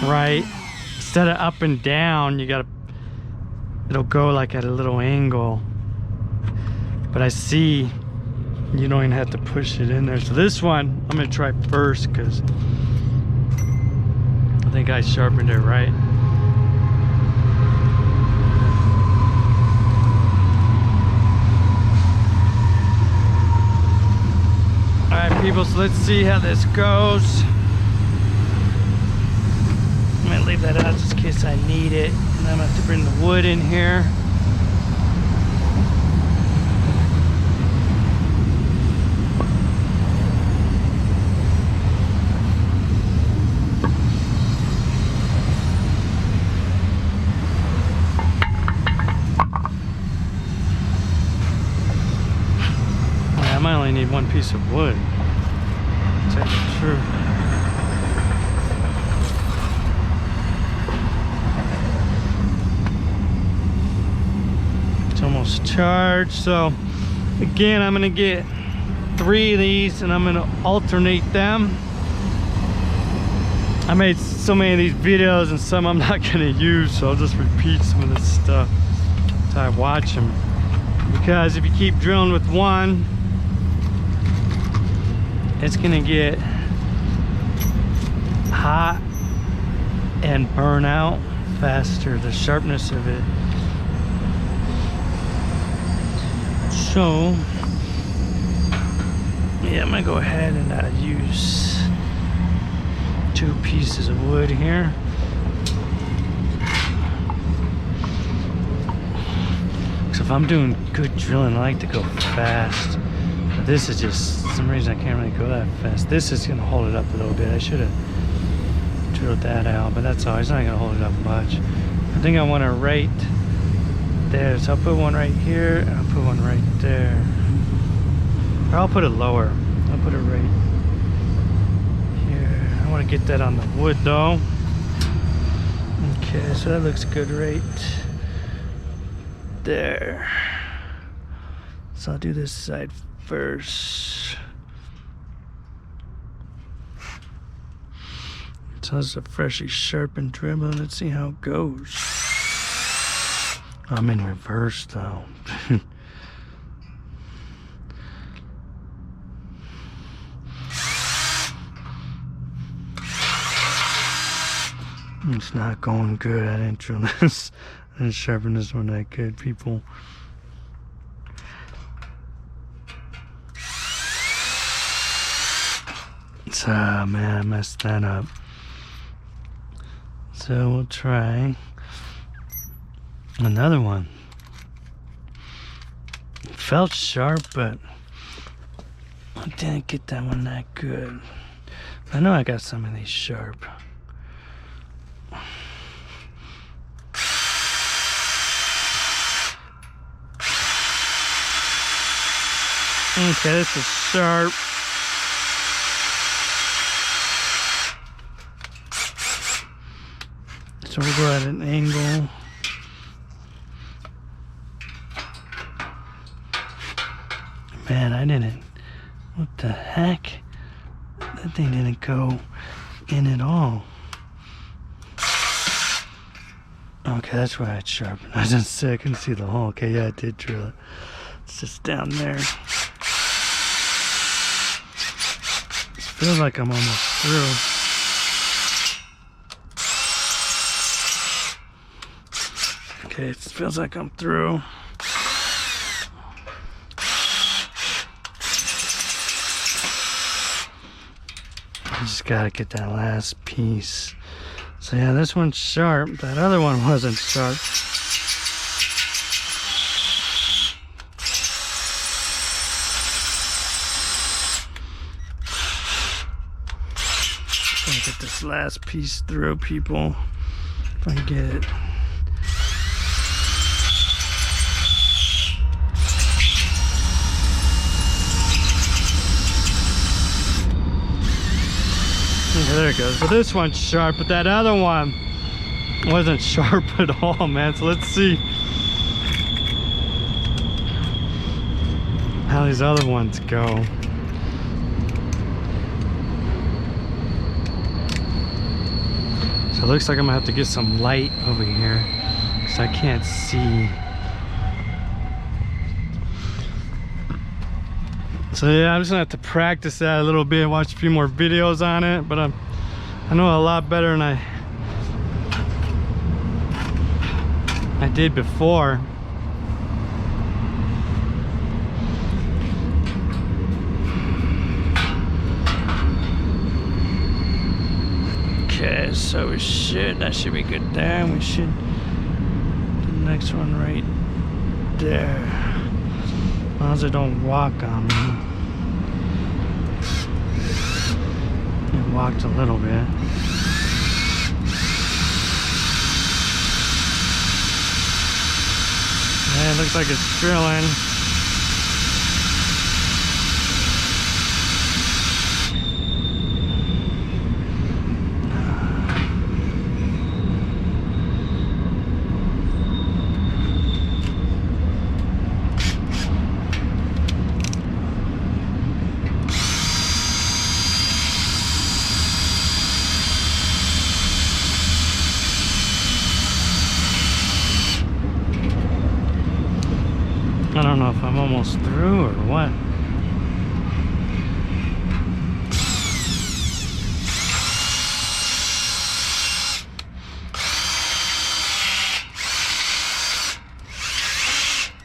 right? Instead of up and down, you gotta, it'll go like at a little angle. But I see you don't even have to push it in there. So this one, I'm gonna try first because I think I sharpened it right. Alright people, so let's see how this goes. I'm gonna leave that out just in case I need it. And I'm gonna have to bring the wood in here. I might only need one piece of wood. To tell you the truth. It's almost charged. So again, I'm gonna get 3 of these and I'm gonna alternate them. I made so many of these videos and some I'm not gonna use, so I'll just repeat some of this stuff until I watch them. Because if you keep drilling with one, it's gonna get hot and burn out faster, the sharpness of it. So yeah, I'm gonna go ahead and use 2 pieces of wood here. So if I'm doing good drilling, I like to go fast. But this is just, for some reason I can't really go that fast. This is gonna hold it up a little bit. I should have drilled that out, but that's all. It's not gonna hold it up much. I think I want it right there. So I'll put one right here, and I'll put one right there. Or I'll put it lower. I'll put it right here. I want to get that on the wood though. Okay, so that looks good right there. So I'll do this side first. So this is a freshly sharpened dribble. Let's see how it goes. I'm in reverse though. It's not going good. I didn't drill this. I didn't sharpen this one that good, people. So, man, I messed that up. So we'll try another one. It felt sharp, but I didn't get that one that good. I know I got some of these sharp. Okay, this is sharp. So we'll go at an angle. Man, I didn't. What the heck? That thing didn't go in at all. Okay, that's why it's sharpened. I was just saying I couldn't see the hole. Okay, yeah, I did drill it. It's just down there. Feels like I'm almost through. Okay, it feels like I'm through. I just gotta get that last piece. So yeah, this one's sharp. That other one wasn't sharp. Get this last piece through, people, if I can get it. Okay, there it goes. So this one's sharp, but that other one wasn't sharp at all, man. So let's see how these other ones go. So it looks like I'm gonna have to get some light over here because I can't see. So yeah, I'm just gonna have to practice that a little bit, watch a few more videos on it, but I know a lot better than I did before. Okay, so that should be good there. We should do the next one right there. As long as I don't walk on me. It walked a little bit. Yeah, it looks like it's drilling. I don't know if I'm almost through or what.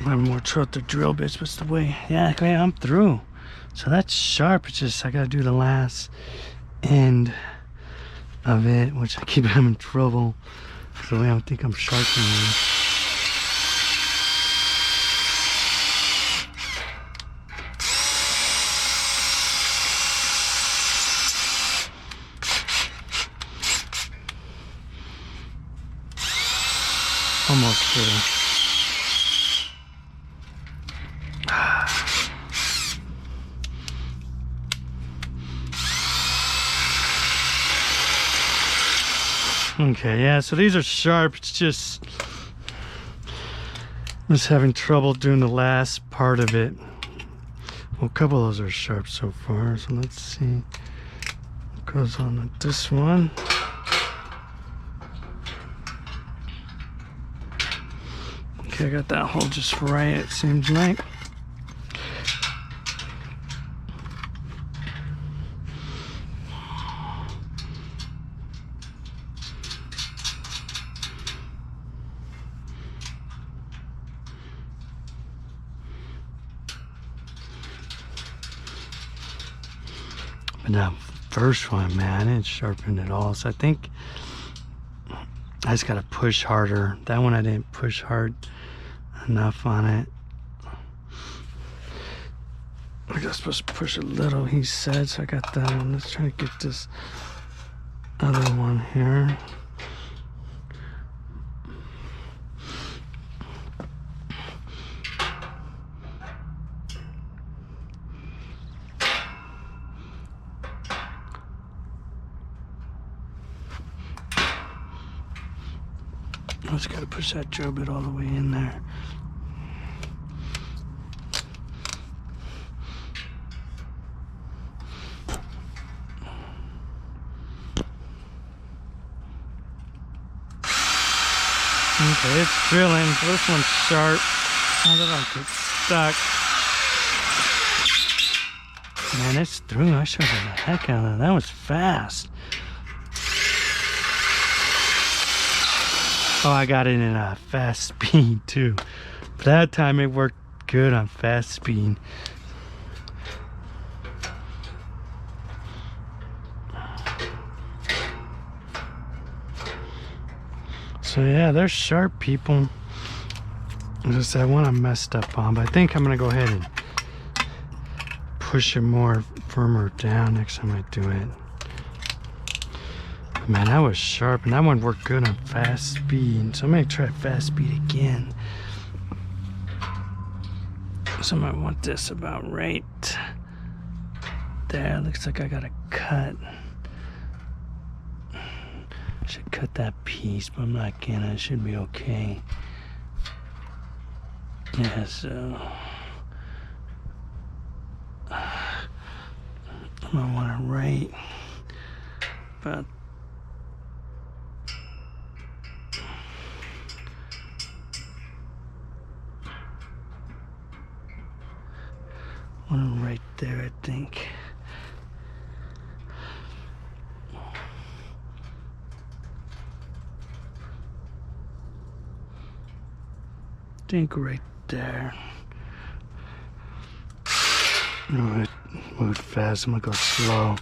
I have more trouble with the drill bits, but it's the way. Yeah, okay, I'm through. So that's sharp. It's just I gotta do the last end of it, which I keep having trouble. That's the way I think I'm sharpening. Almost through. Okay, yeah, so these are sharp. It's just I'm just having trouble doing the last part of it. Well, a couple of those are sharp so far, so let's see what goes on with this one. Okay, I got that hole just right, it seems like. But that first one, man, it sharpened it all. So I think I just gotta push harder. That one I didn't push hard enough on it. I was supposed to push a little, he said, so I got that one. Let's try to get this other one here. I just gotta push that drill bit all the way in there. Okay, it's drilling. So this one's sharp. Now that I don't get stuck. Man, it's through. I showed you the heck out of that. That was fast. Oh, I got it in a fast speed too. But that time it worked good on fast speed. So yeah, they're sharp, people. Just that one I messed up on, but I think I'm gonna go ahead and push it more firmer down next time I do it. Man, that was sharp, and that one worked good on fast speed. So I'm gonna try fast speed again. So I might want this about right there. Looks like I got a cut. Should cut that piece, but I'm not gonna. It should be okay. Yeah, so I'm gonna want it right about One right there, I think. Right there. Move fast. I'm gonna go slow.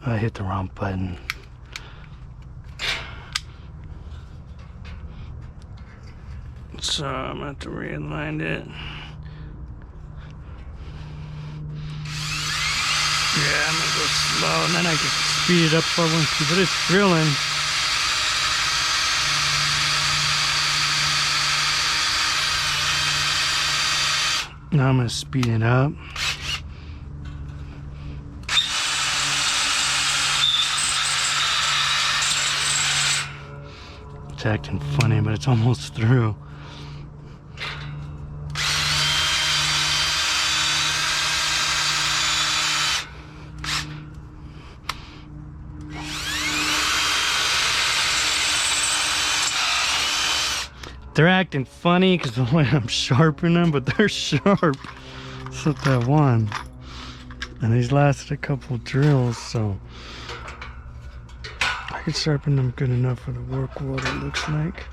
I hit the wrong button. So I'm gonna have to realign it. Yeah, I'm gonna go slow, and then I can speed it up if I want to, but it's drilling. Now I'm gonna speed it up. It's acting funny, but it's almost through. They're acting funny because the way I'm sharpening them, but they're sharp. Except that one. And these lasted a couple drills, so I can sharpen them good enough for the work what it looks like.